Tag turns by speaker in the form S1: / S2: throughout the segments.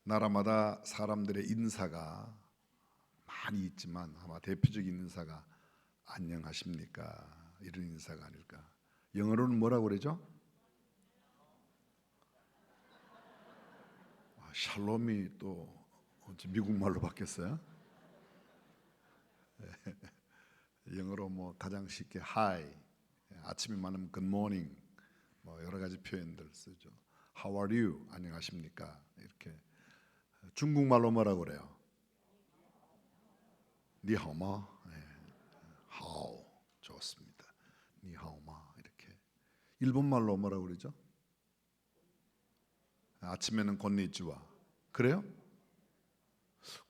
S1: 나라마다 사람들의 인사가 많이 있지만 아마 대표적인 인사가 안녕하십니까 이런 인사가 아닐까. 영어로는 뭐라고 그러죠? 샬롬이 또 미국 말로 바뀌었어요. 영어로 뭐 가장 쉽게 hi, 아침에 말하면 good morning, 뭐 여러 가지 표현들 쓰죠. How are you? 안녕하십니까? 이렇게. 중국말로 뭐라고 그래요? 니하오마. 하오. 좋습니다. 니하오마. 이렇게. 일본말로 뭐라고 그러죠? 아침에는 곤니치와. 그래요?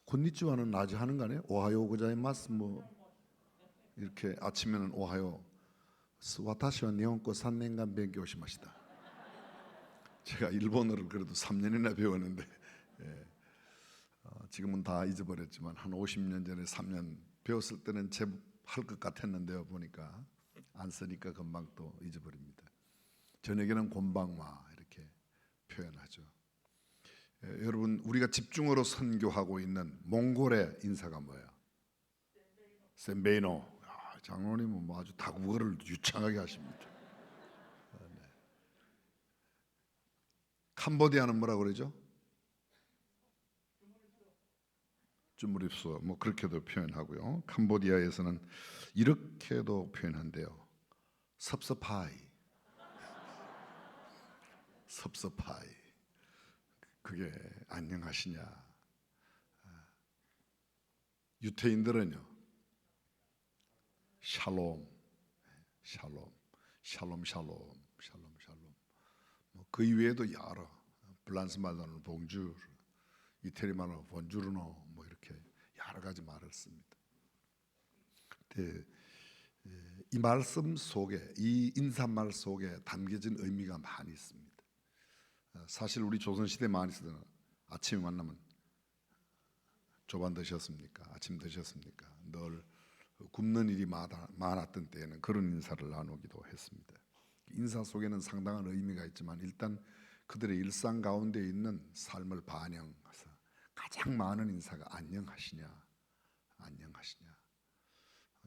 S1: 곤니치와는 낮에 하는 거 아니에요? 오하요 고자이마스 뭐 이렇게. 아침에는 오하요. 와타시와 니혼고 3년간 배우시마시다. 제가 일본어를 그래도 3년이나 배웠는데 지금은 다 잊어버렸지만 한 50년 전에 3년 배웠을 때는 제법 할 것 같았는데요. 보니까 안 쓰니까 금방 또 잊어버립니다. 저녁에는 곤방와 이렇게 표현하죠. 여러분, 우리가 집중으로 선교하고 있는 몽골의 인사가 뭐예요? 셈베이노. 장로님은 뭐 아주 다국어를 유창하게 하십니다. 네. 캄보디아는 뭐라고 그러죠? 쭈무립소. 뭐 그렇게도 표현하고요. 캄보디아에서는 이렇게도 표현한대요. 섭섭하이. 섭섭하이. 그게 안녕하시냐. 유태인들은요, 샬롬, 샬롬, 샬롬, 샬롬, 샬롬, 샬롬. 그 이외에도 여러 프랑스 말로는 봉주르, 이태리 말로 본주르노, 뭐 이렇게 여러 가지 말을 씁니다. 근데 이 말씀 속에, 이 인사말 속에 담겨진 의미가 많이 있습니다. 사실 우리 조선시대 많이 쓰던 아침에 만나면 조반 드셨습니까? 아침 드셨습니까? 늘 굶는 일이 많았던 때에는 그런 인사를 나누기도 했습니다. 인사 속에는 상당한 의미가 있지만 일단 그들의 일상 가운데 있는 삶을 반영해서 가장 많은 인사가 안녕하시냐, 안녕하시냐.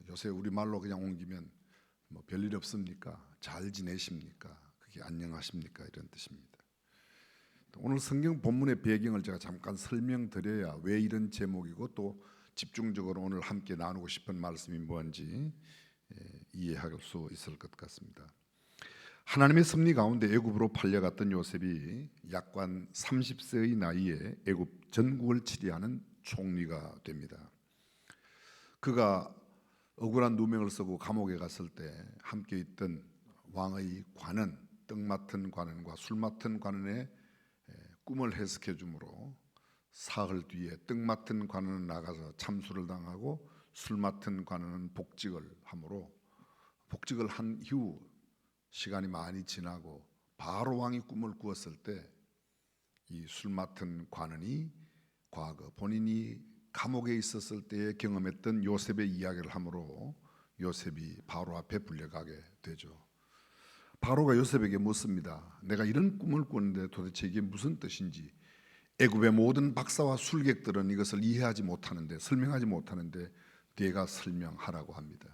S1: 요새 우리 말로 그냥 옮기면 뭐 별일 없습니까? 잘 지내십니까? 그게 안녕하십니까? 이런 뜻입니다. 오늘 성경 본문의 배경을 제가 잠깐 설명드려야 왜 이런 제목이고 또 집중적으로 오늘 함께 나누고 싶은 말씀이 뭔지 이해할 수 있을 것 같습니다. 하나님의 섭리 가운데 애굽으로 팔려갔던 요셉이 약관 30세의 나이에 애굽 전국을 치리하는 총리가 됩니다. 그가 억울한 누명을 쓰고 감옥에 갔을 때 함께 있던 왕의 관원, 떡 맡은 관원과 술 맡은 관원의 꿈을 해석해 주므로 사흘 뒤에 떡 맡은 관원은 나가서 참수를 당하고 술 맡은 관원은 복직을 하므로 복직을 한 이후 시간이 많이 지나고 바로 왕이 꿈을 꾸었을 때 이 술 맡은 관원이 과거 본인이 감옥에 있었을 때에 경험했던 요셉의 이야기를 하므로 요셉이 바로 앞에 불려가게 되죠. 바로가 요셉에게 묻습니다. 내가 이런 꿈을 꿨는데 도대체 이게 무슨 뜻인지. 애굽의 모든 박사와 술객들은 이것을 이해하지 못하는데, 설명하지 못하는데 네가 설명하라고 합니다.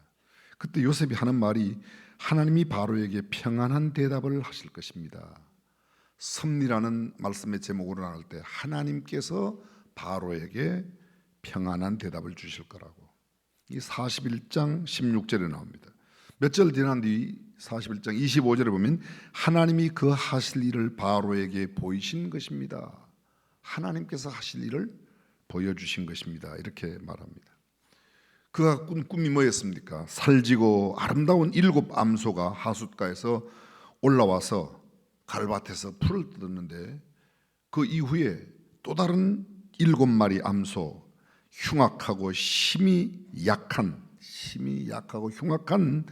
S1: 그때 요셉이 하는 말이 하나님이 바로에게 평안한 대답을 하실 것입니다. 섭리라는 말씀의 제목으로 나눌 때 하나님께서 바로에게 평안한 대답을 주실 거라고. 이 41장 16절에 나옵니다. 몇 절 지난 뒤 41장 25절에 보면 하나님이 그 하실 일을 바로에게 보이신 것입니다. 하나님께서 하실 일을 보여주신 것입니다. 이렇게 말합니다. 그가 꾼 꿈이 뭐였습니까? 살지고 아름다운 7 암소가 하숫가에서 올라와서 갈밭에서 풀을 뜯었는데 그 이후에 또 다른 7마리 암소, 흉악하고 힘이 약하고 흉악한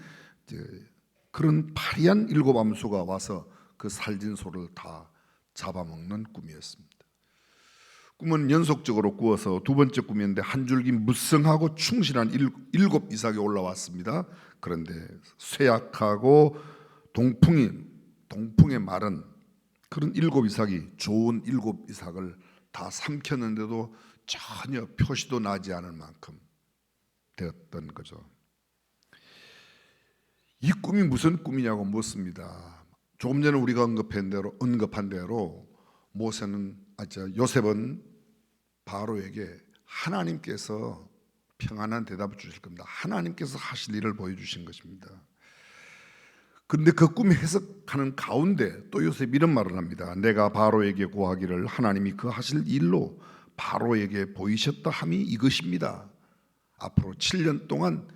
S1: 그런 파리한 7 암소가 와서 그 살진 소를 다 잡아먹는 꿈이었습니다. 꿈은 연속적으로 꾸어서 두 번째 꿈이었는데 한 줄기 무성하고 충실한 7 이삭이 올라왔습니다. 그런데 쇠약하고 동풍에 마른 그런 7 이삭이 좋은 7 이삭을 다 삼켰는데도 전혀 표시도 나지 않을 만큼 되었던 거죠. 이 꿈이 무슨 꿈이냐고 묻습니다. 조금 전에 우리가 언급한 대로 요셉은 바로에게 하나님께서 평안한 대답을 주실 겁니다. 하나님께서 하실 일을 보여주신 것입니다. 그런데 그 꿈을 해석하는 가운데 또 요셉이 이런 말을 합니다. 내가 바로에게 고하기를 하나님이 그 하실 일로 바로에게 보이셨다 함이 이것입니다. 앞으로 7년 동안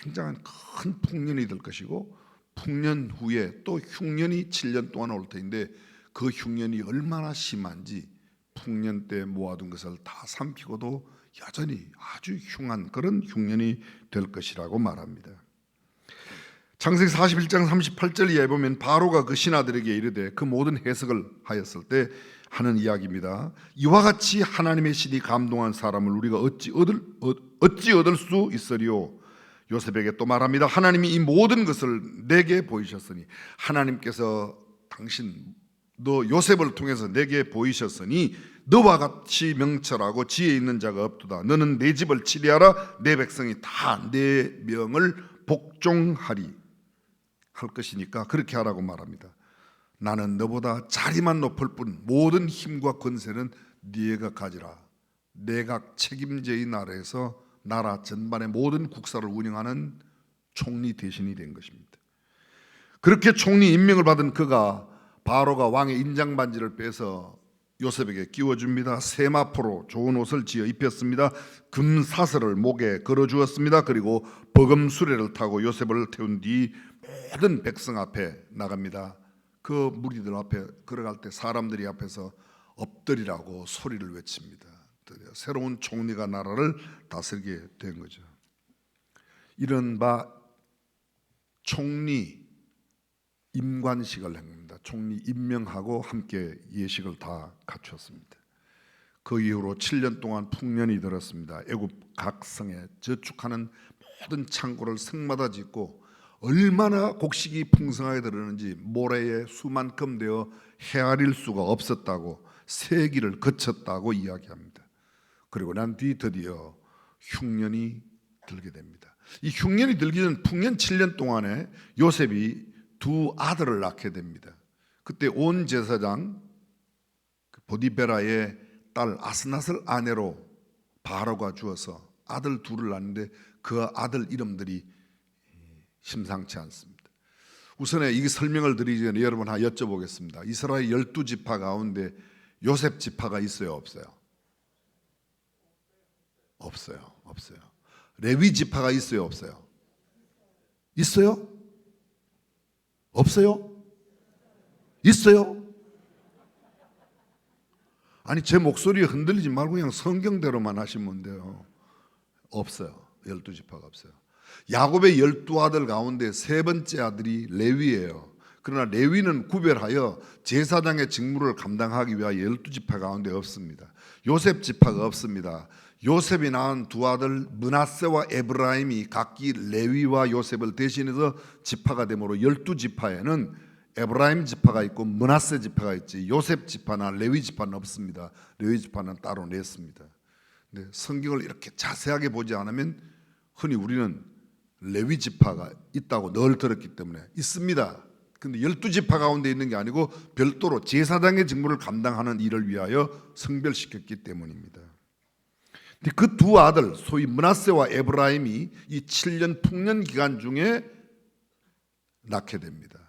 S1: 굉장한 큰 풍년이 될 것이고, 풍년 후에 또 흉년이 7년 동안 올 터인데, 그 흉년이 얼마나 심한지 풍년 때 모아둔 것을 다 삼키고도 여전히 아주 흉한 그런 흉년이 될 것이라고 말합니다. 창세기 41장 38절 이하에 보면 바로가 그 신하들에게 이르되 그 모든 해석을 하였을 때 하는 이야기입니다. 이와 같이 하나님의 신이 감동한 사람을 우리가 어찌 얻을 수 있으리요. 요셉에게 또 말합니다. 하나님이 이 모든 것을 내게 보이셨으니, 하나님께서 너 요셉을 통해서 내게 보이셨으니 너와 같이 명철하고 지혜 있는 자가 없도다. 너는 내 집을 치리하라. 내 백성이 다 내 명을 복종하리 할 것이니까 그렇게 하라고 말합니다. 나는 너보다 자리만 높을 뿐 모든 힘과 권세는 네가 가지라. 내각 책임제의 나라에서 나라 전반의 모든 국사를 운영하는 총리 대신이 된 것입니다. 그렇게 총리 임명을 받은 그가 바로가 왕의 인장반지를 빼서 요셉에게 끼워줍니다. 세마포로 좋은 옷을 지어 입혔습니다. 금사슬을 목에 걸어주었습니다. 그리고 버금 수레를 타고 요셉을 태운 뒤 모든 백성 앞에 나갑니다. 그 무리들 앞에 걸어갈 때 사람들이 앞에서 엎드리라고 소리를 외칩니다. 새로운 총리가 나라를 다스리게 된 거죠. 이른바 총리 임관식을 행합니다. 총리 임명하고 함께 예식을 다 갖췄습니다. 그 이후로 7년 동안 풍년이 들었습니다. 애굽 각 성에 저축하는 모든 창고를 성마다 짓고 얼마나 곡식이 풍성하게 들었는지 모래에 수만큼 되어 헤아릴 수가 없었다고, 세기를 거쳤다고 이야기합니다. 그리고 난 뒤 드디어 흉년이 들게 됩니다. 이 흉년이 들기 전 풍년 7년 동안에 요셉이 두 아들을 낳게 됩니다. 그때 온 제사장 보디베라의 딸 아스낫을 아내로 바로가 주어서 아들 둘을 낳는데 그 아들 이름들이 심상치 않습니다. 우선에 이 설명을 드리기 전에 여러분 하나 여쭤보겠습니다. 이스라엘 12지파 가운데 요셉 지파가 있어요, 없어요? 없어요. 레위 지파가 있어요, 없어요? 있어요? 없어요? 있어요? 아니, 제 목소리에 흔들리지 말고 그냥 성경대로만 하시면 돼요. 없어요. 12지파가 없어요. 야곱의 12아들 가운데 세 번째 아들이 레위예요. 그러나 레위는 구별하여 제사장의 직무를 감당하기 위하여 12지파 가운데 없습니다. 요셉 지파가 없습니다. 요셉이 낳은 두 아들 므낫세와 에브라임이 각기 레위와 요셉을 대신해서 지파가 되므로 12지파에는 에브라임 지파가 있고 므낫세 지파가 있지, 요셉 지파나 레위 지파는 없습니다. 레위 지파는 따로 냈습니다. 근데 성경을 이렇게 자세하게 보지 않으면 흔히 우리는 레위 지파가 있다고 늘 들었기 때문에 있습니다. 근데 12지파 가운데 있는 게 아니고 별도로 제사장의 직무를 감당하는 일을 위하여 성별시켰기 때문입니다. 그 두 아들, 소위 므낫세와 에브라임이 이 7년 풍년 기간 중에 낳게 됩니다.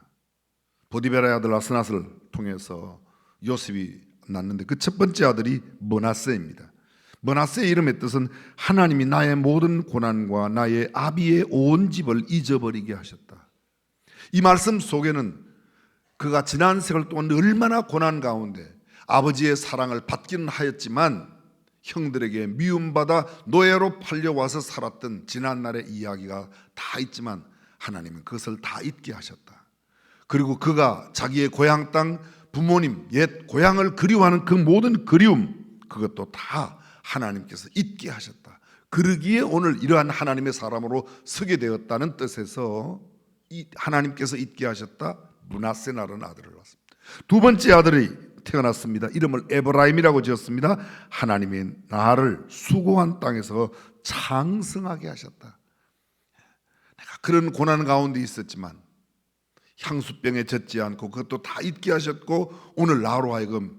S1: 보디베라의 아들 아스낫을 통해서 요셉이 낳는데 그 첫 번째 아들이 므낫세입니다. 므낫세의 이름의 뜻은 하나님이 나의 모든 고난과 나의 아비의 온 집을 잊어버리게 하셨다. 이 말씀 속에는 그가 지난 세월 동안 얼마나 고난 가운데 아버지의 사랑을 받기는 하였지만 형들에게 미움받아 노예로 팔려와서 살았던 지난날의 이야기가 다 있지만 하나님은 그것을 다 잊게 하셨다. 그리고 그가 자기의 고향 땅, 부모님, 옛 고향을 그리워하는 그 모든 그리움, 그것도 다 하나님께서 잊게 하셨다. 그러기에 오늘 이러한 하나님의 사람으로 서게 되었다는 뜻에서 하나님께서 잊게 하셨다. 므낫세라는 아들을 낳았습니다. 두 번째 아들이 태어났습니다. 이름을 에브라임이라고 지었습니다. 하나님이 나를 수고한 땅에서 창성하게 하셨다. 내가 그런 고난 가운데 있었지만 향수병에 젖지 않고 그것도 다 잊게 하셨고, 오늘 나로 하여금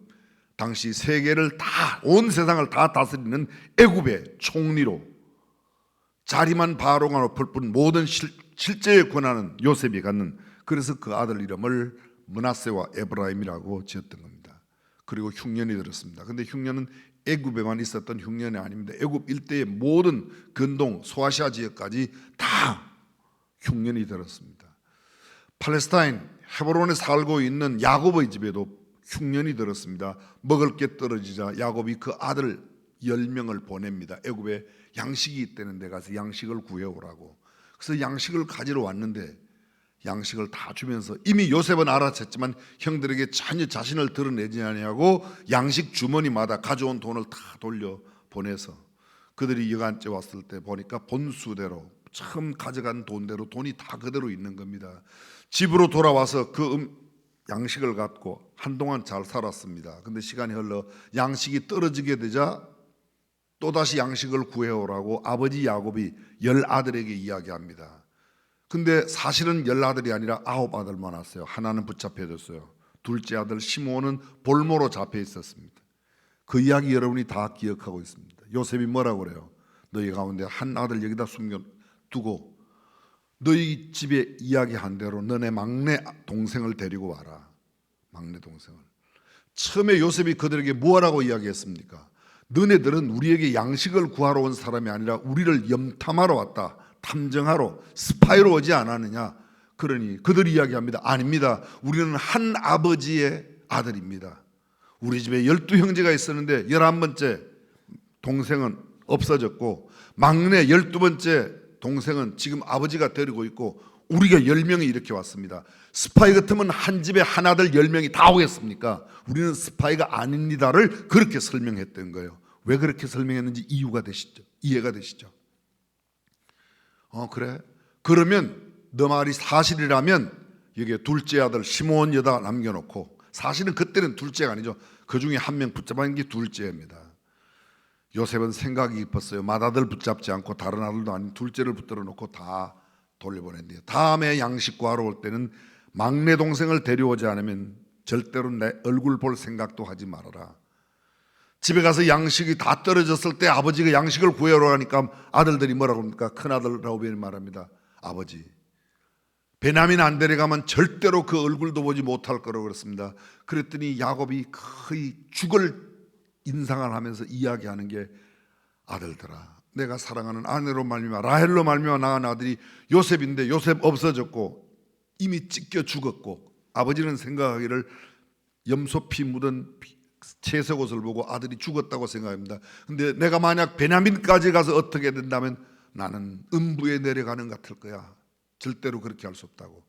S1: 당시 세계를 다, 온 세상을 다 다스리는 애굽의 총리로, 자리만 바로가 높을 뿐 모든 실제의 권한은 요셉이 갖는, 그래서 그 아들 이름을 므낫세와 에브라임이라고 지었던 겁니다. 그리고 흉년이 들었습니다. 근데 흉년은 애굽에만 있었던 흉년이 아닙니다. 애굽 일대의 모든 근동 소아시아 지역까지 다 흉년이 들었습니다. 팔레스타인 헤브론에 살고 있는 야곱의 집에도 흉년이 들었습니다. 먹을 게 떨어지자 야곱이 그 아들 10명을 보냅니다. 애굽에 양식이 있다는 데 가서 양식을 구해오라고. 그래서 양식을 가지러 왔는데 양식을 다 주면서, 이미 요셉은 알아챘지만 형들에게 전혀 자신을 드러내지 아니하고 양식 주머니마다 가져온 돈을 다 돌려 보내서, 그들이 여간째 왔을 때 보니까 본수대로 처음 가져간 돈대로 돈이 다 그대로 있는 겁니다. 집으로 돌아와서 그 양식을 갖고 한동안 잘 살았습니다. 근데 시간이 흘러 양식이 떨어지게 되자 또다시 양식을 구해오라고 아버지 야곱이 10아들에게 이야기합니다. 근데 사실은 10아들이 아니라 9아들만 왔어요. 하나는 붙잡혀졌어요. 둘째 아들 시므온은 볼모로 잡혀 있었습니다. 그 이야기 여러분이 다 기억하고 있습니다. 요셉이 뭐라고 그래요? 너희 가운데 한 아들 여기다 숨겨두고 너희 집에 이야기한 대로 너네 막내 동생을 데리고 와라. 막내 동생을. 처음에 요셉이 그들에게 뭐라고 이야기했습니까? 너네들은 우리에게 양식을 구하러 온 사람이 아니라 우리를 염탐하러 왔다. 탐정하러, 스파이로 오지 않았느냐? 그러니 그들이 이야기합니다. 아닙니다. 우리는 한 아버지의 아들입니다. 우리 집에 12형제가 있었는데 11번째 동생은 없어졌고 막내 12번째 동생은 지금 아버지가 데리고 있고 우리가 10명이 이렇게 왔습니다. 스파이 같으면 한 집에 한 아들 10명이 다 오겠습니까? 우리는 스파이가 아닙니다를 그렇게 설명했던 거예요. 왜 그렇게 설명했는지 이유가 되시죠? 이해가 되시죠? 그래? 그러면 너 말이 사실이라면 여기에 둘째 아들 시므온 여다 남겨놓고, 사실은 그때는 둘째가 아니죠. 그 중에 한 명 붙잡은 게 둘째입니다. 요셉은 생각이 깊었어요. 맏아들 붙잡지 않고 다른 아들도 아닌 둘째를 붙들어 놓고 다 돌려보냈네요. 다음에 양식 구하러 올 때는 막내 동생을 데려오지 않으면 절대로 내 얼굴 볼 생각도 하지 말아라. 집에 가서 양식이 다 떨어졌을 때 아버지가 양식을 구해오라 하니까 아들들이 뭐라고 합니까? 큰아들 라우벤이 말합니다. 아버지, 베냐민 안 데려가면 절대로 그 얼굴도 보지 못할 거라고 그랬습니다. 그랬더니 야곱이 거의 죽을 인상을 하면서 이야기하는 게, 아들들아, 내가 사랑하는 아내로 말미암아 라헬로 말미암아 낳은 아들이 요셉인데 요셉 없어졌고 이미 찢겨 죽었고, 아버지는 생각하기를 염소 피 묻은 채색 옷을 보고 아들이 죽었다고 생각합니다. 근데 내가 만약 베냐민까지 가서 어떻게 된다면 나는 음부에 내려가는 것 같을 거야. 절대로 그렇게 할 수 없다고.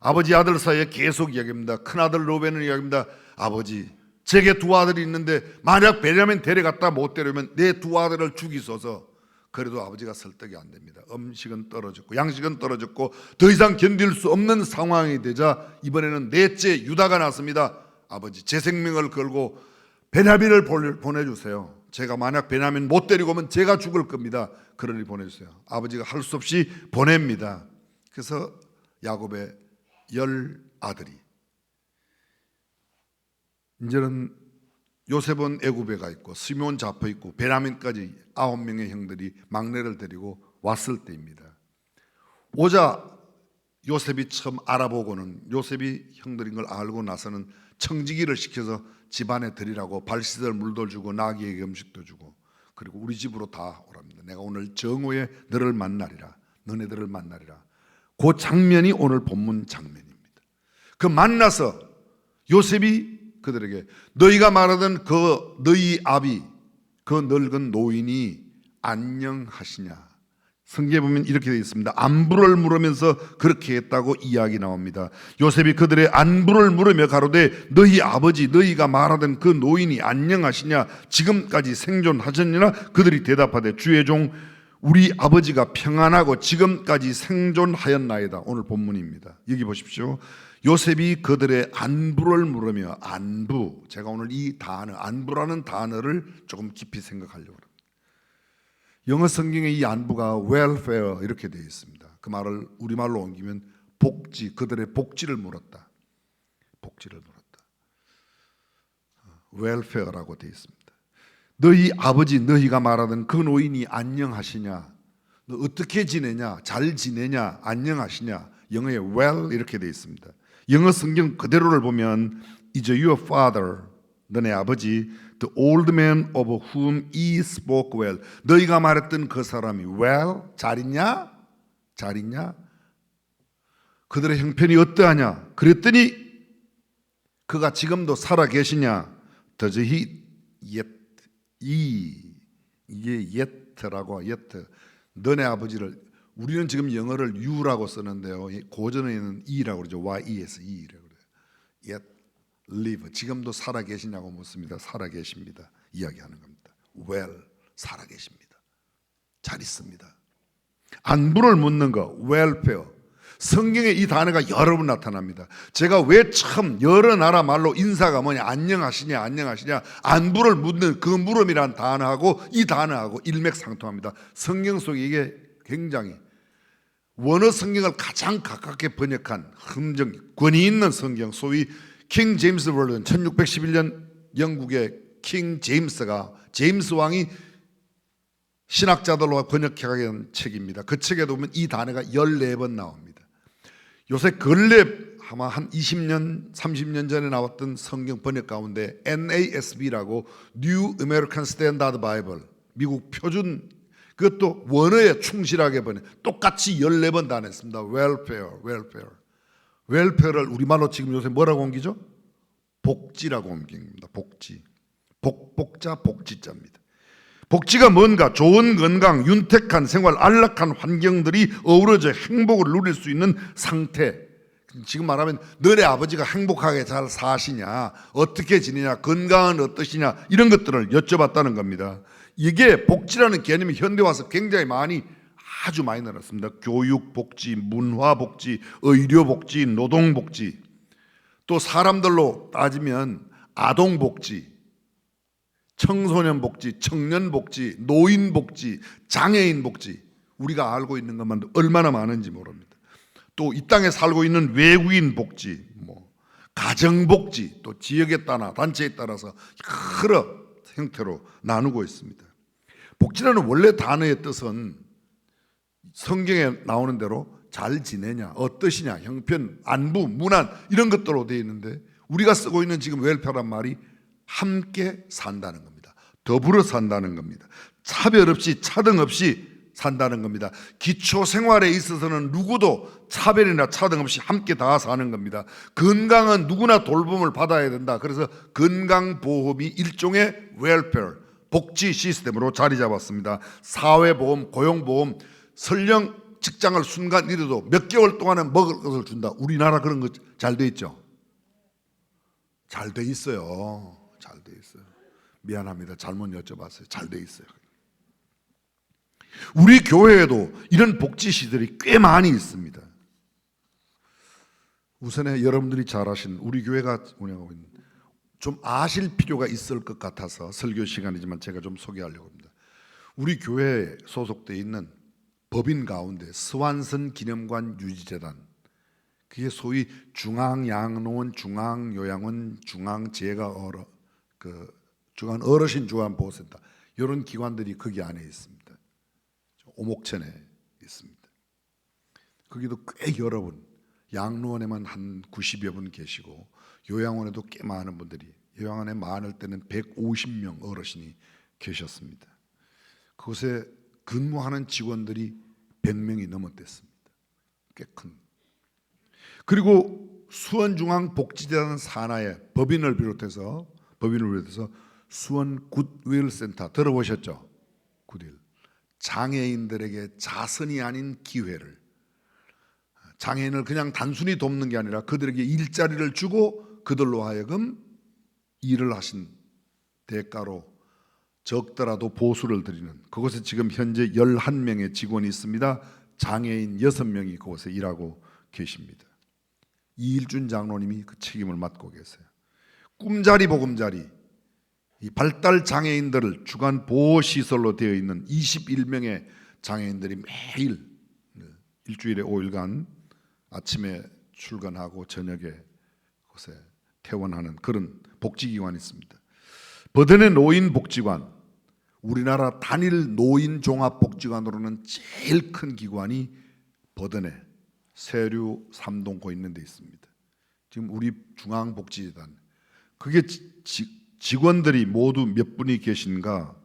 S1: 아버지 아들 사이에 계속 이야기합니다. 큰아들 로벤은 이야기합니다. 아버지, 제게 두 아들이 있는데 만약 베냐민 데려갔다 못 데려오면 내 두 아들을 죽이소서. 그래도 아버지가 설득이 안 됩니다. 음식은 떨어졌고 양식은 떨어졌고 더 이상 견딜 수 없는 상황이 되자 이번에는 넷째 유다가 났습니다. 아버지, 제 생명을 걸고 베냐민을 보내주세요. 제가 만약 베냐민 못 데리고 오면 제가 죽을 겁니다. 그러니 보내주세요. 아버지가 할 수 없이 보냅니다. 그래서 야곱의 10아들이, 이제는 요셉은 애굽에 가 있고 시므온 잡혀 있고 베냐민까지 9명의 형들이 막내를 데리고 왔을 때입니다. 오자 요셉이 처음 알아보고는, 요셉이 형들인 걸 알고 나서는 청지기를 시켜서 집안에 드리라고 발 씻을 물도 주고 나귀에게 음식도 주고, 그리고 우리 집으로 다 오랍니다. 내가 오늘 정오에 너를 만나리라, 너네들을 만나리라. 그 장면이 오늘 본문 장면입니다. 그 만나서 요셉이 그들에게 너희가 말하던 그 너희 아비, 그 늙은 노인이 안녕하시냐. 성경에 보면 이렇게 되어 있습니다. 안부를 물으면서 그렇게 했다고 이야기 나옵니다. 요셉이 그들의 안부를 물으며 가로되 너희 아버지, 너희가 말하던 그 노인이 안녕하시냐, 지금까지 생존하셨느냐. 그들이 대답하되 주의 종 우리 아버지가 평안하고 지금까지 생존하였나이다. 오늘 본문입니다. 여기 보십시오. 요셉이 그들의 안부를 물으며, 안부, 제가 오늘 이 단어 안부라는 단어를 조금 깊이 생각하려고 합니다. 영어 성경에 이 안부가 welfare 이렇게 되어 있습니다. 그 말을 우리말로 옮기면 복지, 그들의 복지를 물었다. 복지를 물었다. welfare라고 되어 있습니다. 너희 아버지, 너희가 말하던 그 노인이 안녕하시냐? 너 어떻게 지내냐? 잘 지내냐? 안녕하시냐? 영어에 well 이렇게 되어 있습니다. 영어 성경 그대로를 보면 is your father, 너네 아버지, the old man of whom he spoke well. 너희가 말했던 그 사람이 well, 잘 있냐? 잘 있냐? 그들의 형편이 어떠하냐? 그랬더니 그가 지금도 살아 계시냐? Does he yet? 이게 yet라고 yet. 너네 아버지를, 우리는 지금 영어를 you라고 쓰는데요, 고전에는 e라고 그러죠. yes, e라고 그래요. yet live, 지금도 살아 계시냐고 묻습니다. 살아 계십니다 이야기하는 겁니다. well, 살아 계십니다. 잘 있습니다. 안부를 묻는 거 welfare. 성경에 이 단어가 여러 번 나타납니다. 제가 왜 참 여러 나라 말로 인사가 뭐냐, 안녕하시냐, 안녕하시냐, 안부를 묻는 그 물음이란 단어하고 이 단어하고 일맥상통합니다. 성경 속에 이게 굉장히 원어 성경을 가장 가깝게 번역한 흥정, 권위 있는 성경, 소위 킹 제임스 버전, 1611년 영국의 킹 제임스가, 제임스 왕이 신학자들로 번역해 간 책입니다. 그 책에도 보면 이 단어가 14번 나옵니다. 요새 근래 아마 한 20년, 30년 전에 나왔던 성경 번역 가운데 NASB라고 New American Standard Bible, 미국 표준, 그것도 원어에 충실하게 번역, 똑같이 14번 단했습니다. welfare. 웰페어를 우리말로 지금 요새 뭐라고 옮기죠? 복지라고 옮깁니다. 복지. 복자 복지자입니다. 복지가 뭔가? 좋은 건강, 윤택한 생활, 안락한 환경들이 어우러져 행복을 누릴 수 있는 상태. 지금 말하면 너네 아버지가 행복하게 잘 사시냐, 어떻게 지내냐, 건강은 어떠시냐, 이런 것들을 여쭤봤다는 겁니다. 이게 복지라는 개념이 현대 와서 굉장히 아주 많이 늘었습니다. 교육 복지, 문화 복지, 의료 복지, 노동 복지, 또 사람들로 따지면 아동 복지, 청소년 복지, 청년 복지, 노인 복지, 장애인 복지, 우리가 알고 있는 것만 얼마나 많은지 모릅니다. 또 이 땅에 살고 있는 외국인 복지, 가정 복지, 또 지역에 따라 단체에 따라서 여러 형태로 나누고 있습니다. 복지라는 원래 단어의 뜻은 성경에 나오는 대로 잘 지내냐, 어떠시냐, 형편, 안부, 문안 이런 것들로 되어 있는데, 우리가 쓰고 있는 지금 웰페어란 말이 함께 산다는 겁니다. 더불어 산다는 겁니다. 차별 없이, 차등 없이 산다는 겁니다. 기초 생활에 있어서는 누구도 차별이나 차등 없이 함께 다 사는 겁니다. 건강은 누구나 돌봄을 받아야 된다. 그래서 건강보험이 일종의 웰페어, 복지 시스템으로 자리 잡았습니다. 사회보험, 고용보험, 설령 직장을 순간 잃어도 몇 개월 동안은 먹을 것을 준다. 우리나라 그런 거 잘 돼 있죠? 잘 돼 있어요. 잘 돼 있어요. 미안합니다. 잘못 여쭤봤어요. 잘 돼 있어요. 우리 교회에도 이런 복지 시설이 꽤 많이 있습니다. 우선에 여러분들이 잘 아시는 우리 교회가 운영하고 있는, 좀 아실 필요가 있을 것 같아서 설교 시간이지만 제가 좀 소개하려고 합니다. 우리 교회에 소속되어 있는 법인 가운데 스완슨 기념관 유지재단, 그게 소위 중앙양로원, 중앙요양원, 중앙재가어르, 중앙 어르신 중앙보호센터, 이런 기관들이 거기 안에 있습니다. 오목천에 있습니다. 거기도 꽤 여러 분, 양로원에만 한 90여 분 계시고 요양원에도 꽤 많은 분들이, 요양원에 많을 때는 150명 어르신이 계셨습니다. 그곳에 근무하는 직원들이 100명이 넘었댔습니다. 꽤 큰. 그리고 수원중앙복지재단 산하에 법인을 비롯해서 수원 굿윌 센터 들어보셨죠? 굿윌. 장애인들에게 자선이 아닌 기회를, 장애인을 그냥 단순히 돕는 게 아니라 그들에게 일자리를 주고 그들로 하여금 일을 하신 대가로 적더라도 보수를 드리는, 그곳에 지금 현재 11명의 직원이 있습니다. 장애인 6명이 그곳에 일하고 계십니다. 이일준 장로님이 그 책임을 맡고 계세요. 꿈자리 보금자리, 이 발달 장애인들을 주간 보호 시설로 되어 있는 21명의 장애인들이 매일 일주일에 5일간 아침에 출근하고 저녁에 곳에 퇴원하는 그런 복지기관이 있습니다. 버든의 노인복지관, 우리나라 단일 노인종합복지관으로는 제일 큰 기관이 버든에 세류 3동고 있는 데 있습니다. 지금 우리 중앙복지재단, 그게 직원들이 모두 몇 분이 계신가?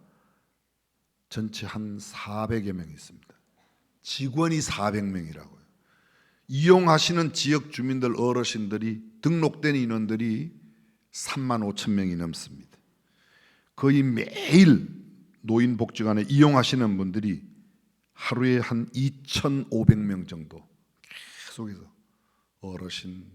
S1: 전체 한 400여 명 있습니다. 직원이 400명이라고요. 이용하시는 지역 주민들, 어르신들이, 등록된 인원들이 3만 5천 명이 넘습니다. 거의 매일 노인복지관에 이용하시는 분들이 하루에 한 2,500명 정도 계속해서 어르신,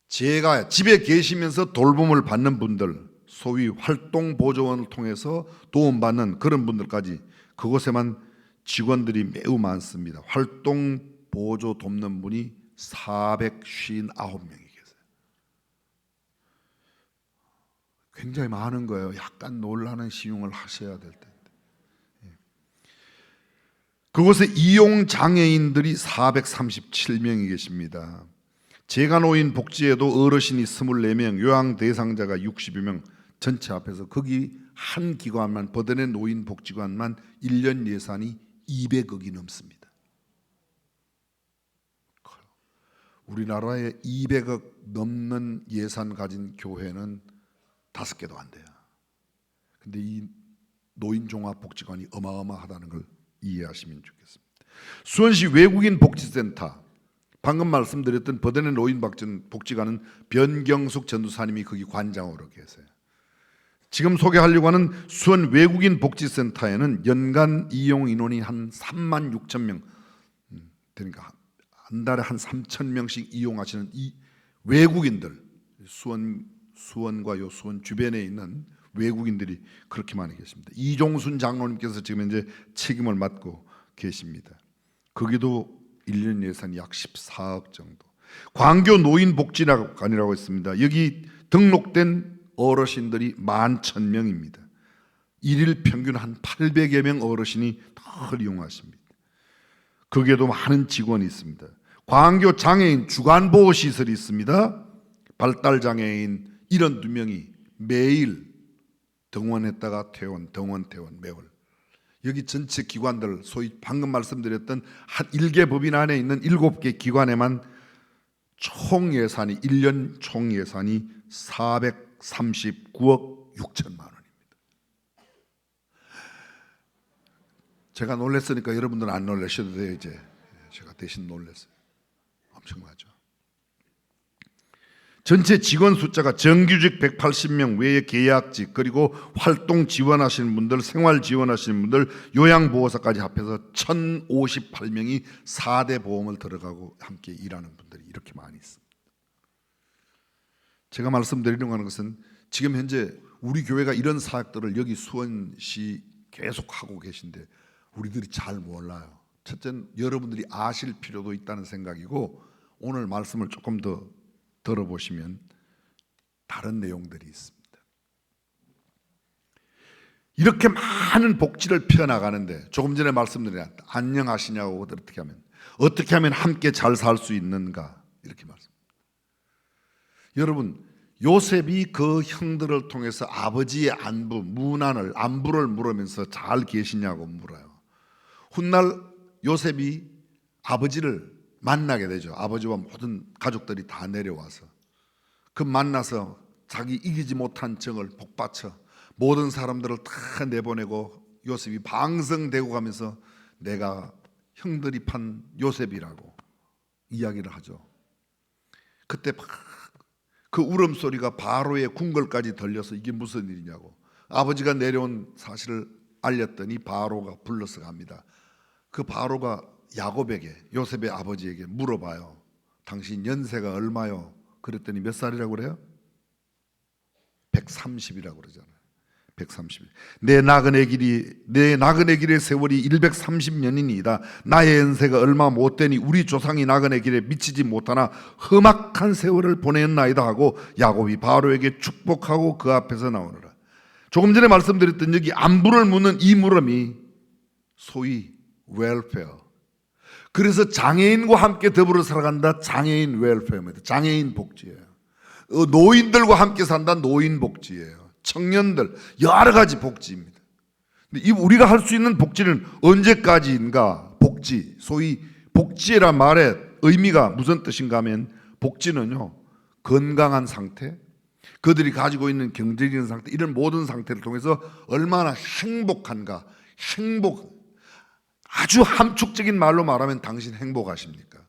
S1: 제가 집에 계시면서 돌봄을 받는 분들, 소위 활동보조원을 통해서 도움받는 그런 분들까지 그곳에만 직원들이 매우 많습니다. 활동보조 돕는 분이 459명이 계세요. 굉장히 많은 거예요. 약간 놀라는 시용을 하셔야 될 텐데. 그곳에 이용장애인들이 437명이 계십니다. 재가노인 복지에도 어르신이 24명, 요양 대상자가 60여 명, 전체 합해서 거기 한 기관만, 버든의 노인복지관만 1년 예산이 200억이 넘습니다. 우리나라에 200억 넘는 예산 가진 교회는 5개도 안 돼요. 근데 이 노인종합복지관이 어마어마하다는 걸 이해하시면 좋겠습니다. 수원시 외국인 복지센터, 방금 말씀드렸던 버든의 노인복지관은 변경숙 전도사님이 거기 관장으로 계세요. 지금 소개하려고 하는 수원 외국인 복지센터에는 연간 이용 인원이 한 3만 6천 명, 그러니까 한 달에 한 3천 명씩 이용하시는 이 외국인들, 수원과 요 수원 주변에 있는 외국인들이 그렇게 많이 계십니다. 이종순 장로님께서 지금 이제 책임을 맡고 계십니다. 거기도 1년 예산이 약 14억 정도. 광교 노인복지관이라고 있습니다. 여기 등록된 어르신들이 11,000명입니다. 일일 평균 한 800여 명 어르신이 늘 이용하십니다. 거기에도 많은 직원이 있습니다. 광교 장애인 주간보호시설이 있습니다. 발달장애인 72명이 매일 등원했다가 퇴원, 등원, 퇴원 매월. 여기 전체 기관들, 소위 방금 말씀드렸던 한 1개 법인 안에 있는 7개 기관에만 총 예산이 1년 총 예산이 439억 6천만 원입니다. 제가 놀랐으니까 여러분들은 안 놀라셔도 돼요. 이제 제가 대신 놀랐어요. 엄청나죠. 전체 직원 숫자가 정규직 180명 외에 계약직, 그리고 활동 지원하시는 분들, 생활 지원하시는 분들, 요양보호사까지 합해서 1,058명이 4대 보험을 들어가고 함께 일하는 분들이 이렇게 많이 있습니다. 제가 말씀드리려고 하는 것은 지금 현재 우리 교회가 이런 사역들을 여기 수원시 계속 하고 계신데 우리들이 잘 몰라요. 첫째는 여러분들이 아실 필요도 있다는 생각이고, 오늘 말씀을 조금 더 들어보시면 다른 내용들이 있습니다. 이렇게 많은 복지를 펴나가는데 조금 전에 말씀드린 안녕하시냐고 어떻게 하면 함께 잘 살 수 있는가, 이렇게 말씀합니다. 여러분, 요셉이 그 형들을 통해서 아버지의 안부를 물으면서 잘 계시냐고 물어요. 훗날 요셉이 아버지를 만나게 되죠. 아버지와 모든 가족들이 다 내려와서 그 만나서 자기 이기지 못한 정을 복받쳐 모든 사람들을 다 내보내고 요셉이 방성되고 가면서 내가 형들이 판 요셉이라고 이야기를 하죠. 그때 그 울음소리가 바로의 궁궐까지 들려서 이게 무슨 일이냐고 아버지가 내려온 사실을 알렸더니 바로가 불러서 갑니다. 그 바로가 야곱에게, 요셉의 아버지에게 물어봐요. 당신 연세가 얼마요? 그랬더니 몇 살이라고 그래요? 130이라고 그러잖아요. 130. 내 나그네 길의 세월이 130년이니이다. 나의 연세가 얼마 못되니 우리 조상이 나그네 길에 미치지 못하나 험악한 세월을 보냈나이다 하고 야곱이 바로에게 축복하고 그 앞에서 나오느라. 조금 전에 말씀드렸던 여기 안부를 묻는 이 물음이 소위 웰페어. 그래서 장애인과 함께 더불어 살아간다. 장애인 웰페어입니다. 장애인 복지예요. 노인들과 함께 산다. 노인 복지예요. 청년들 여러 가지 복지입니다. 근데 우리가 할 수 있는 복지는 언제까지인가? 복지, 소위 복지란 말의 의미가 무슨 뜻인가 하면 복지는요, 건강한 상태, 그들이 가지고 있는 경제적인 상태, 이런 모든 상태를 통해서 얼마나 행복한가. 아주 함축적인 말로 말하면 당신 행복하십니까?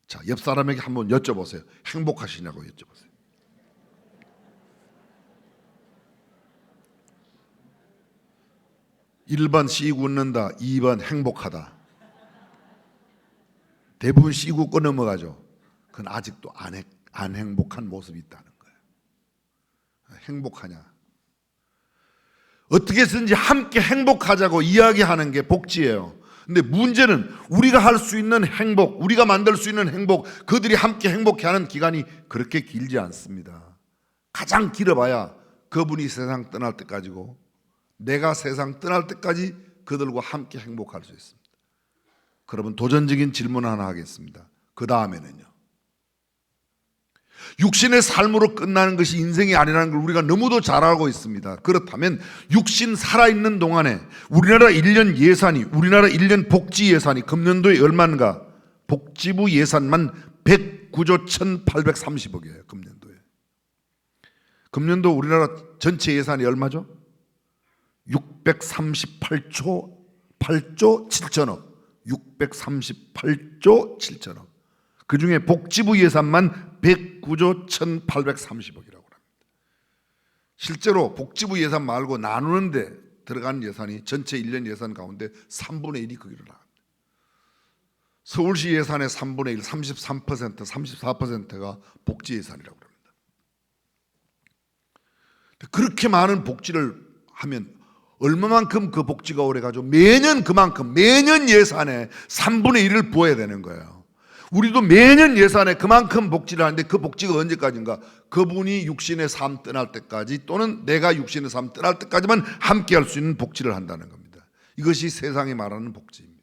S1: 자, 옆 사람에게 한번 여쭤보세요. 행복하시냐고 여쭤보세요. (1번) 씩 웃는다, (2번) 행복하다. 대부분 씩 웃고 넘어가죠. 그건 아직도 안 행복한 모습이 있다는 거예요. 행복하냐? 어떻게 해서든지 함께 행복하자고 이야기하는 게 복지예요. 근데 문제는 우리가 할 수 있는 행복, 우리가 만들 수 있는 행복, 그들이 함께 행복해하는 기간이 그렇게 길지 않습니다. 가장 길어봐야 그분이 세상 떠날 때까지고, 내가 세상 떠날 때까지 그들과 함께 행복할 수 있습니다. 그러면 도전적인 질문 하나 하겠습니다. 그 다음에는요, 육신의 삶으로 끝나는 것이 인생이 아니라는 걸 우리가 너무도 잘 알고 있습니다. 그렇다면 육신 살아있는 동안에 우리나라 1년 예산이, 우리나라 1년 복지 예산이 금년도에 얼마인가? 복지부 예산만 109조 1830억이에요. 금년도 우리나라 전체 예산이 얼마죠? 638조 7천억. 638조 7천억. 그 중에 복지부 예산만 109조 1830억이라고 합니다. 실제로 복지부 예산 말고 나누는데 들어가는 예산이 전체 1년 예산 가운데 3분의 1이 거기로 나갑니다. 서울시 예산의 3분의 1, 33%, 34%가 복지 예산이라고 합니다. 그렇게 많은 복지를 하면 얼마만큼 그 복지가 오래가죠? 매년 그만큼, 매년 예산에 3분의 1을 부어야 되는 거예요. 우리도 매년 예산에 그만큼 복지를 하는데 그 복지가 언제까지인가? 그분이 육신의 삶 떠날 때까지, 또는 내가 육신의 삶 떠날 때까지만 함께 할 수 있는 복지를 한다는 겁니다. 이것이 세상이 말하는 복지입니다.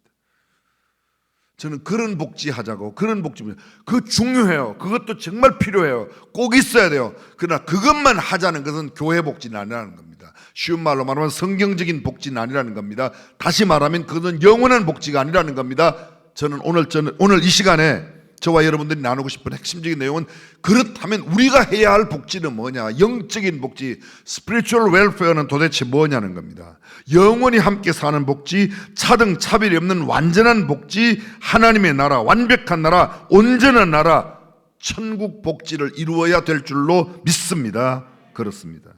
S1: 저는 그런 복지 하자고, 그런 복지입니다. 그거 중요해요. 그것도 정말 필요해요. 꼭 있어야 돼요. 그러나 그것만 하자는 것은 교회 복지는 아니라는 겁니다. 쉬운 말로 말하면 성경적인 복지는 아니라는 겁니다. 다시 말하면 그것은 영원한 복지가 아니라는 겁니다. 저는 오늘 이 시간에 저와 여러분들이 나누고 싶은 핵심적인 내용은, 그렇다면 우리가 해야 할 복지는 뭐냐? 영적인 복지, spiritual welfare는 도대체 뭐냐는 겁니다. 영원히 함께 사는 복지, 차등 차별이 없는 완전한 복지, 하나님의 나라, 완벽한 나라, 온전한 나라, 천국 복지를 이루어야 될 줄로 믿습니다. 그렇습니다.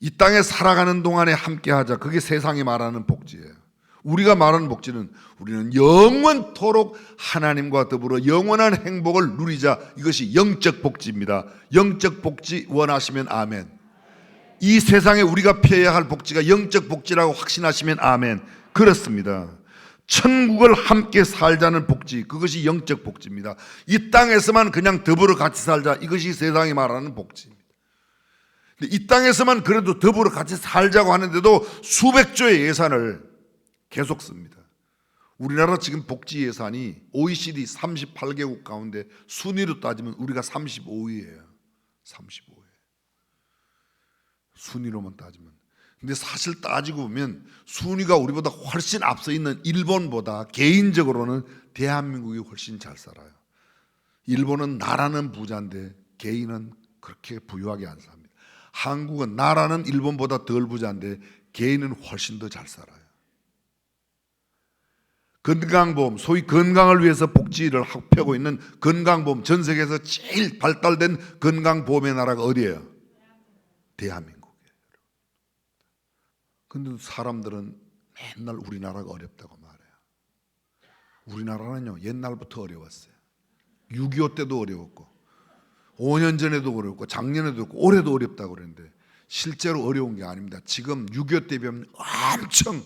S1: 이 땅에 살아가는 동안에 함께 하자. 그게 세상이 말하는 복지예요. 우리가 말하는 복지는 우리는 영원토록 하나님과 더불어 영원한 행복을 누리자. 이것이 영적 복지입니다. 영적 복지 원하시면 아멘. 이 세상에 우리가 펴야 할 복지가 영적 복지라고 확신하시면 아멘. 그렇습니다. 천국을 함께 살자는 복지, 그것이 영적 복지입니다. 이 땅에서만 그냥 더불어 같이 살자. 이것이 세상이 말하는 복지입니다. 이 땅에서만 그래도 더불어 같이 살자고 하는데도 수백조의 예산을 계속 씁니다. 우리나라 지금 복지 예산이 OECD 38개국 가운데 순위로 따지면 우리가 35위예요. 35위. 순위로만 따지면. 근데 사실 따지고 보면 순위가 우리보다 훨씬 앞서 있는 일본보다 개인적으로는 대한민국이 훨씬 잘 살아요. 일본은 나라는 부자인데 개인은 그렇게 부유하게 안 삽니다. 한국은 나라는 일본보다 덜 부자인데 개인은 훨씬 더 잘 살아요. 건강보험, 소위 건강을 위해서 복지를 펴고 있는 건강보험, 전 세계에서 제일 발달된 건강보험의 나라가 어디예요? 대한민국이에요. 그런데 사람들은 맨날 우리나라가 어렵다고 말해요. 우리나라는요, 옛날부터 어려웠어요. 6.25 때도 어려웠고 5년 전에도 어려웠고 작년에도 어렵고 올해도 어렵다고 그랬는데, 실제로 어려운 게 아닙니다. 지금 6.25 때 비하면 엄청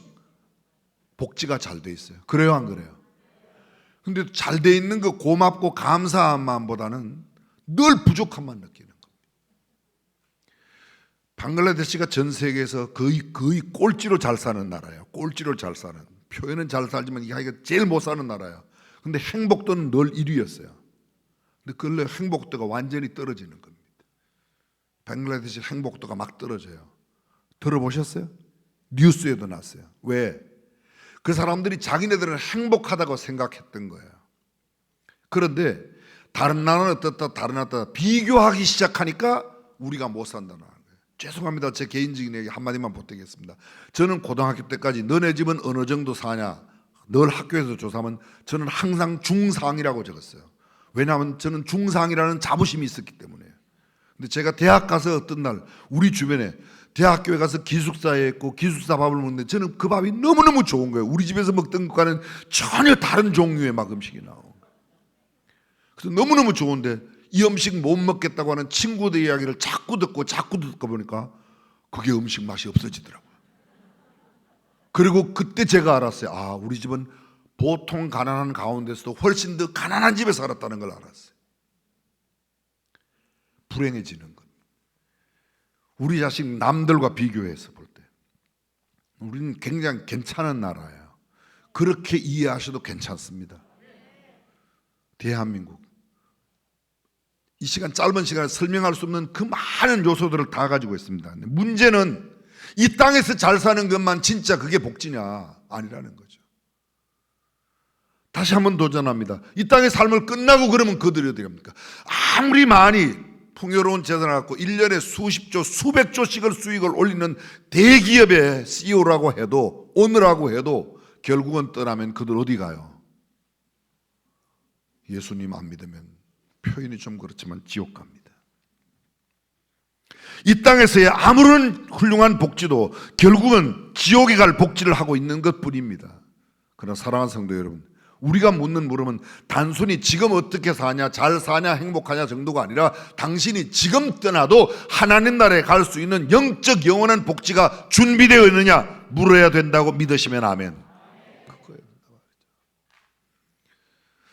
S1: 복지가 잘 돼 있어요. 그래요, 안 그래요? 근데 잘 돼 있는 그 고맙고 감사한 마음보다는 늘 부족함만 느끼는 겁니다. 방글라데시가 전 세계에서 거의 꼴찌로 잘 사는 나라예요. 꼴찌로 잘 사는. 표현은 잘 살지만 이게 제일 못 사는 나라예요. 근데 행복도는 늘 1위였어요. 근데 그걸로 행복도가 완전히 떨어지는 겁니다. 방글라데시 행복도가 막 떨어져요. 들어보셨어요? 뉴스에도 났어요. 왜? 그 사람들이 자기네들은 행복하다고 생각했던 거예요. 그런데 다른 나라는 어떻다, 다른 나라다 비교하기 시작하니까 우리가 못 산다는 거예요. 죄송합니다. 제 개인적인 얘기 한마디만 보태겠습니다. 저는 고등학교 때까지 너네 집은 어느 정도 사냐 늘 학교에서 조사하면 저는 항상 중상이라고 적었어요. 왜냐하면 저는 중상이라는 자부심이 있었기 때문에요. 근데 제가 대학 가서 어떤 날 우리 주변에 대학교에 가서 기숙사에 있고 기숙사 밥을 먹는데 저는 그 밥이 너무너무 좋은 거예요. 우리 집에서 먹던 것과는 전혀 다른 종류의 막 음식이 나오는 거예요. 그래서 너무너무 좋은데 이 음식 못 먹겠다고 하는 친구들 이야기를 자꾸 듣고 보니까 그게 음식 맛이 없어지더라고요. 그리고 그때 제가 알았어요. 아, 우리 집은 보통 가난한 가운데서도 훨씬 더 가난한 집에 살았다는 걸 알았어요. 불행해지는 것. 우리 자식 남들과 비교해서 볼 때 우리는 굉장히 괜찮은 나라예요. 그렇게 이해하셔도 괜찮습니다. 대한민국 이 시간 짧은 시간에 설명할 수 없는 그 많은 요소들을 다 가지고 있습니다. 문제는 이 땅에서 잘 사는 것만 진짜 그게 복지냐 아니라는 거죠. 다시 한번 도전합니다. 이 땅의 삶을 끝나고 그러면 그들이 어디 갑니까? 아무리 많이 풍요로운 재산을 갖고 1년에 수십조 수백조씩을 수익을 올리는 대기업의 CEO라고 해도 오너라고 해도 결국은 떠나면 그들 어디 가요? 예수님 안 믿으면 표현이 좀 그렇지만 지옥 갑니다. 이 땅에서의 아무런 훌륭한 복지도 결국은 지옥에 갈 복지를 하고 있는 것뿐입니다. 그러나 사랑하는 성도 여러분, 우리가 묻는 물음은 단순히 지금 어떻게 사냐, 잘 사냐, 행복하냐 정도가 아니라 당신이 지금 떠나도 하나님 나라에 갈 수 있는 영적 영원한 복지가 준비되어 있느냐 물어야 된다고 믿으시면 아멘.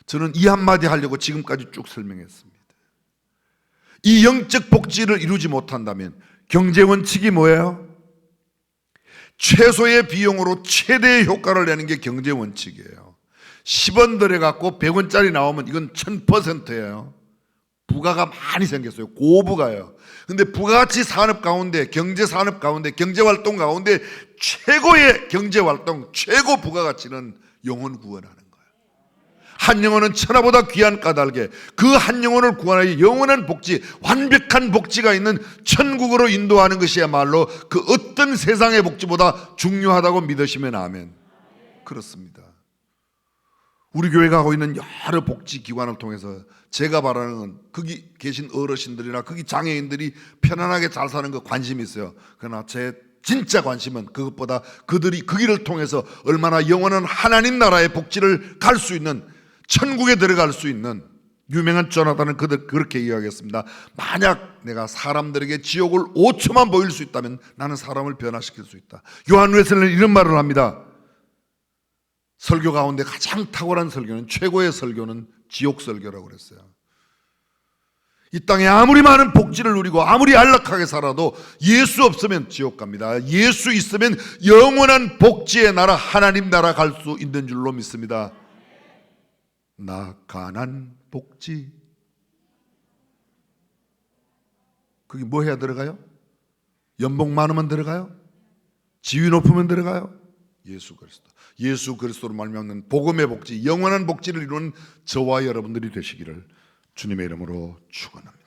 S1: 저는 이 한마디 하려고 지금까지 쭉 설명했습니다. 이 영적 복지를 이루지 못한다면 경제 원칙이 뭐예요? 최소의 비용으로 최대의 효과를 내는 게 경제 원칙이에요. 10원 들여갖고 100원짜리 나오면 이건 1000%예요. 부가가 많이 생겼어요. 고부가요. 근데 부가가치 산업 가운데, 경제 산업 가운데, 경제활동 가운데 최고의 경제활동, 최고 부가가치는 영혼 구원하는 거예요. 한 영혼은 천하보다 귀한 까닭에 그 한 영혼을 구원하여 영원한 복지, 완벽한 복지가 있는 천국으로 인도하는 것이야말로 그 어떤 세상의 복지보다 중요하다고 믿으시면 아멘. 그렇습니다. 우리 교회가 하고 있는 여러 복지기관을 통해서 제가 바라는 건 거기 계신 어르신들이나 거기 장애인들이 편안하게 잘 사는 거 관심이 있어요. 그러나 제 진짜 관심은 그것보다 그들이 그 길을 통해서 얼마나 영원한 하나님 나라의 복지를 갈 수 있는, 천국에 들어갈 수 있는 유명한 조나단은 그렇게 이야기했습니다. 만약 내가 사람들에게 지옥을 5초만 보일 수 있다면 나는 사람을 변화시킬 수 있다. 요한 웨슬리는 이런 말을 합니다. 설교 가운데 가장 탁월한 설교는, 최고의 설교는 지옥 설교라고 그랬어요. 이 땅에 아무리 많은 복지를 누리고 아무리 안락하게 살아도 예수 없으면 지옥 갑니다. 예수 있으면 영원한 복지의 나라, 하나님 나라 갈 수 있는 줄로 믿습니다. 나 가난 복지. 그게 뭐 해야 들어가요? 연봉 많으면 들어가요? 지위 높으면 들어가요? 예수 그리스도. 예수 그리스도로 말미암는 복음의 복지, 영원한 복지를 이루는 저와 여러분들이 되시기를 주님의 이름으로 축원합니다.